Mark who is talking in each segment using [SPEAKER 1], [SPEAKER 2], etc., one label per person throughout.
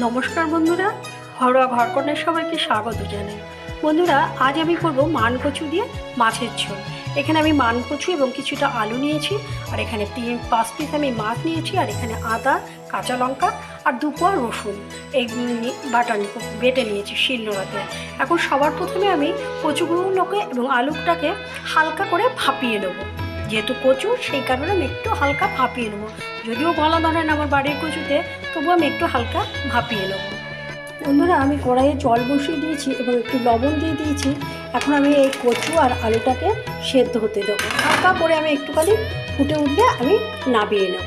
[SPEAKER 1] নমস্কার বন্ধুরা, ঘরোয়া ঘরকন্যার সবাইকে স্বাগত জানাই। বন্ধুরা, আজ আমি করব মানকচু দিয়ে মাছের ঝোল। এখানে আমি মানকচু এবং কিছুটা আলু নিয়েছি, আর এখানে 5 পিস আমি মাছ নিয়েছি, আর এখানে আদা, কাঁচা লঙ্কা আর 2 কোয়া রসুন এই বেটে নিয়েছি শিলনোড়াতে। এখন সবার প্রথমে আমি কচুগুলোকে এবং আলুটাকে হালকা করে ভাপিয়ে নেব। যেহেতু কচু, সেই কারণে আমি একটু হালকা ভাপিয়ে নেবো। যদিও গলা ধরে না আমার বাড়ির কচুতে, তবু আমি একটু হালকা ভাপিয়ে নেব। বন্ধুরা, আমি কড়াইয়ে জল বসিয়ে দিয়েছি এবং একটু লবণ দিয়ে দিয়েছি। এখন আমি এই কচু আর আলুটাকে সেদ্ধ হতে দেবো। হালকা করে আমি একটুখানি ফুটে উঠলে আমি নামিয়ে নেব।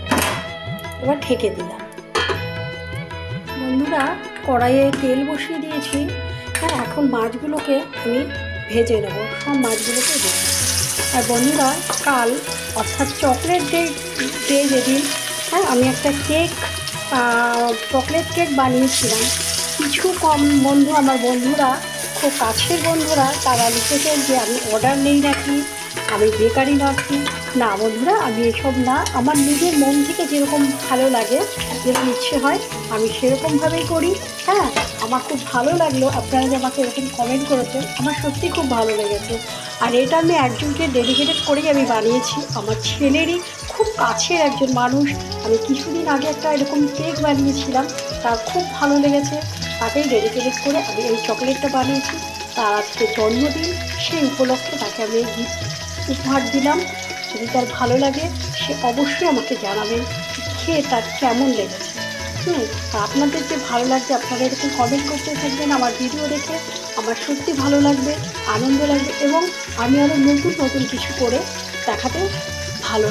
[SPEAKER 1] এবার ঢেকে দিলাম। বন্ধুরা, কড়াইয়ে তেল বসিয়ে দিয়েছি। হ্যাঁ, এখন মাছগুলোকে আমি ভেজে নেব। সব মাছগুলোকে দেবো। আর বন্ধুরা, কাল অর্থাৎ চকলেট ডে যেদিন, হ্যাঁ, আমি একটা চকলেট কেক বানিয়েছিলাম। কিছু কম বন্ধু, আমার বন্ধুরা, খুব কাছের বন্ধুরা, তারা লিখেছেন যে আমি অর্ডার নেই নাকি, আমি বেকারি নাকি। না বন্ধুরা, আমি এসব না। আমার নিজের মন থেকে যেরকম ভালো লাগে, যেরকম ইচ্ছে হয়, আমি সেরকমভাবেই করি। হ্যাঁ, আমার খুব ভালো লাগলো আপনারা যে আমাকে এরকম কমেন্ট করেছেন, আমার সত্যি খুব ভালো লেগেছে। আর এটা আমি একজনকে ডেডিকেটেড করেই আমি বানিয়েছি, আমার ছেলেরই খুব কাছের একজন মানুষ। আমি কিছুদিন আগে একটা এরকম কেক বানিয়েছিলাম, তার খুব ভালো লেগেছে, তাকেই ডেডিকেটেড করে আমি এই চকলেটটা বানিয়েছি। তার আজকে জন্মদিন, সেই উপলক্ষে তাকে আমি এই গিফট উপহার দিলাম। যদি তার ভালো লাগে, সে অবশ্যই আমাকে জানাবেন খেয়ে তার কেমন লেগেছে। আর আপনাদের যে ভালো লাগছে, আপনারা এরকম কমেন্ট করতে থাকবেন আমার ভিডিও দেখে। আমার সত্যি ভালো লাগবে, আনন্দ লাগবে, এবং আমি আরও নতুন নতুন কিছু করে দেখাতে ভালো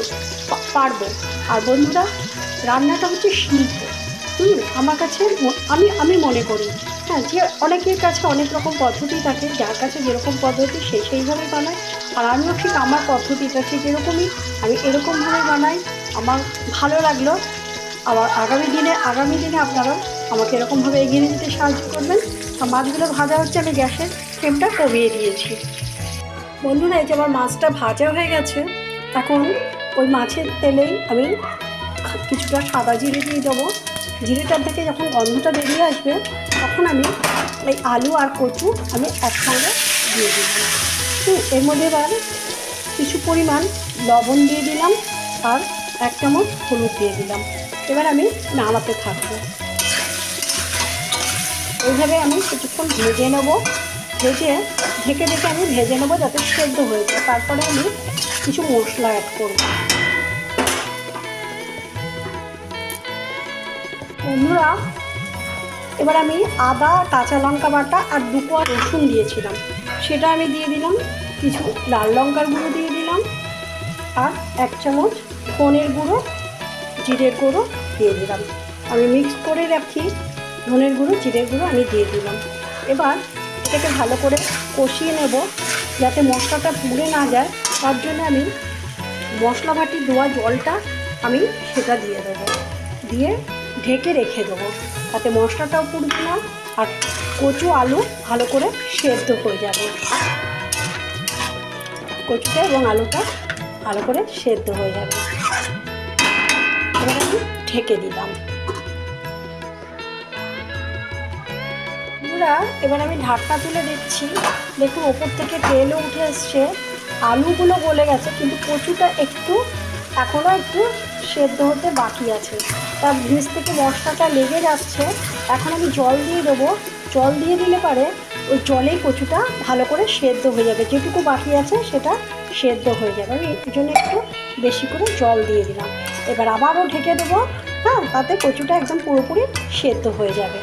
[SPEAKER 1] পারবো। আর বন্ধুরা, রান্নাটা হচ্ছে শিল্প। আমার কাছে আমি মনে করি, হ্যাঁ, যে অনেকের কাছে অনেক রকম পদ্ধতি থাকে, যার কাছে যেরকম পদ্ধতি সে সেইভাবেই বানায়। আর আমিও ঠিক আমার পদ্ধতিটা ঠিক এরকমই, আমি এরকমভাবে বানাই। আমার ভালো লাগলো। আবার আগামী দিনে আপনারাও আমাকে এরকমভাবে এগিয়ে নিয়ে যেতে সাহায্য করবেন। আর মাছগুলো ভাজা হচ্ছে, আমি গ্যাসের ফ্লেমটা কমিয়ে দিয়েছি। বন্ধুরা, এই যে আমার মাছটা ভাজা হয়ে গেছে। এখন ওই মাছের তেলেই আমি কিছুটা সাদা জিরে দিয়ে দেবো। জিরেটার থেকে যখন গন্ধটা বেরিয়ে আসবে, তখন আমি এই আলু আর কচু আমি একসঙ্গে দিয়ে দিলাম। এর মধ্যে এবার কিছু পরিমাণ লবণ দিয়ে দিলাম, আর 1 চামচ হলুদ দিয়ে দিলাম। এবার আমি নাড়াতে থাকবো। এইভাবে আমি কিছুক্ষণ ভেজে নেবো। ঢেকে আমি ভেজে নেবো যাতে সেদ্ধ হয়ে যায়। তারপরে আমি কিছু মশলা অ্যাড করব। বন্ধুরা, এবার আমি আদা, কাঁচা লঙ্কা বাটা আর 2 কোয়া রসুন দিয়েছিলাম, সেটা আমি দিয়ে দিলাম। কিছু লাল লঙ্কার গুঁড়ো দিয়ে দিলাম, আর 1 চামচ ধনের গুঁড়ো, জিরের গুঁড়ো দিয়ে দিলাম। আমি মিক্স করে রাখি ধনের গুঁড়ো, জিরের গুঁড়ো আমি দিয়ে দিলাম। এবার এটাকে ভালো করে কষিয়ে নেব, যাতে মশলাটা পুড়ে না যায়। তার জন্য আমি মশলা বাটি ধোয়া জলটা আমি সেটা দিয়ে দেবো, দিয়ে ঢেকে রেখে দেবো, তাতে মশলাটাও পুড়বে না, আর কচু আলু ভালো করে সেদ্ধ হয়ে যাবে। কচুটা এবং আলুটা ভালো করে সেদ্ধ হয়ে যাবে। এবার আমি ঢেকে দিলাম। এবার আমি ঢাকনা তুলে দিচ্ছি। দেখুন, ওপর থেকে তেলও উঠে এসছে, আলুগুলো গলে গেছে, কিন্তু কচুটা এখনও একটু সেদ্ধ হতে বাকি আছে। তার নিচ থেকে মশলাটা লেগে যাচ্ছে। এখন আমি জল দিয়ে দেবো। জল দিয়ে দিলে পারে ওই জলেই কচুটা ভালো করে সেদ্ধ হয়ে যাবে, যেটুকু বাকি আছে সেটা সেদ্ধ হয়ে যাবে। আমি এর জন্য একটু বেশি করে জল দিয়ে দিলাম। এবার আবারও ঢেকে দেবো, হ্যাঁ, তাতে কচুটা একদম পুরোপুরি সেদ্ধ হয়ে যাবে।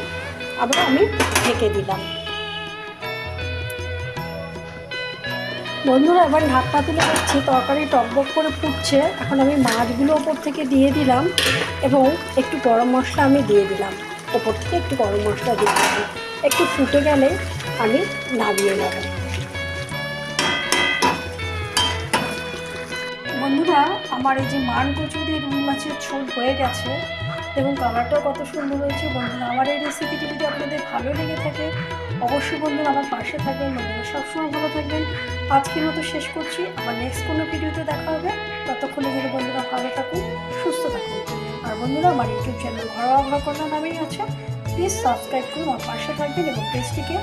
[SPEAKER 1] আবার আমি ঢেকে দিলাম। বন্ধুরা, এবার ঢাকনা তুলে দেখছি তরকারি টকবক করে ফুটছে। এখন আমি মাছগুলো ওপর থেকে দিয়ে দিলাম, এবং একটু গরম মশলা আমি দিয়ে দিলাম। ওপর থেকে একটু গরম মশলা দিয়ে দিলাম। একটু ফুটে গেলে আমি নামিয়ে নেব। বন্ধুরা, আমার এই যে মানকচু দিয়ে রুই মাছের ঝোল হয়ে গেছে, এবং কালারটাও কত সুন্দর হয়েছে। বন্ধুরা, আমার এই রেসিপিটি যদি আপনাদের ভালো লেগে থাকে, অবশ্যই বন্ধুরা আমার পাশে থাকবেন। বন্ধুরা, সবসময় ভালো থাকবেন। আজকের মতো শেষ করছি, আবার নেক্সট কোনো ভিডিওতে দেখা হবে। ততক্ষণে যদি বন্ধুরা ভালো থাকুন, সুস্থ থাকুন। আর বন্ধুরা, আমার ইউটিউব চ্যানেল ঘরোয়া ঘরকন্যা নামেই আছে, প্লিজ সাবস্ক্রাইব করুন, আমার পাশে থাকবেন এবং পেজটিকে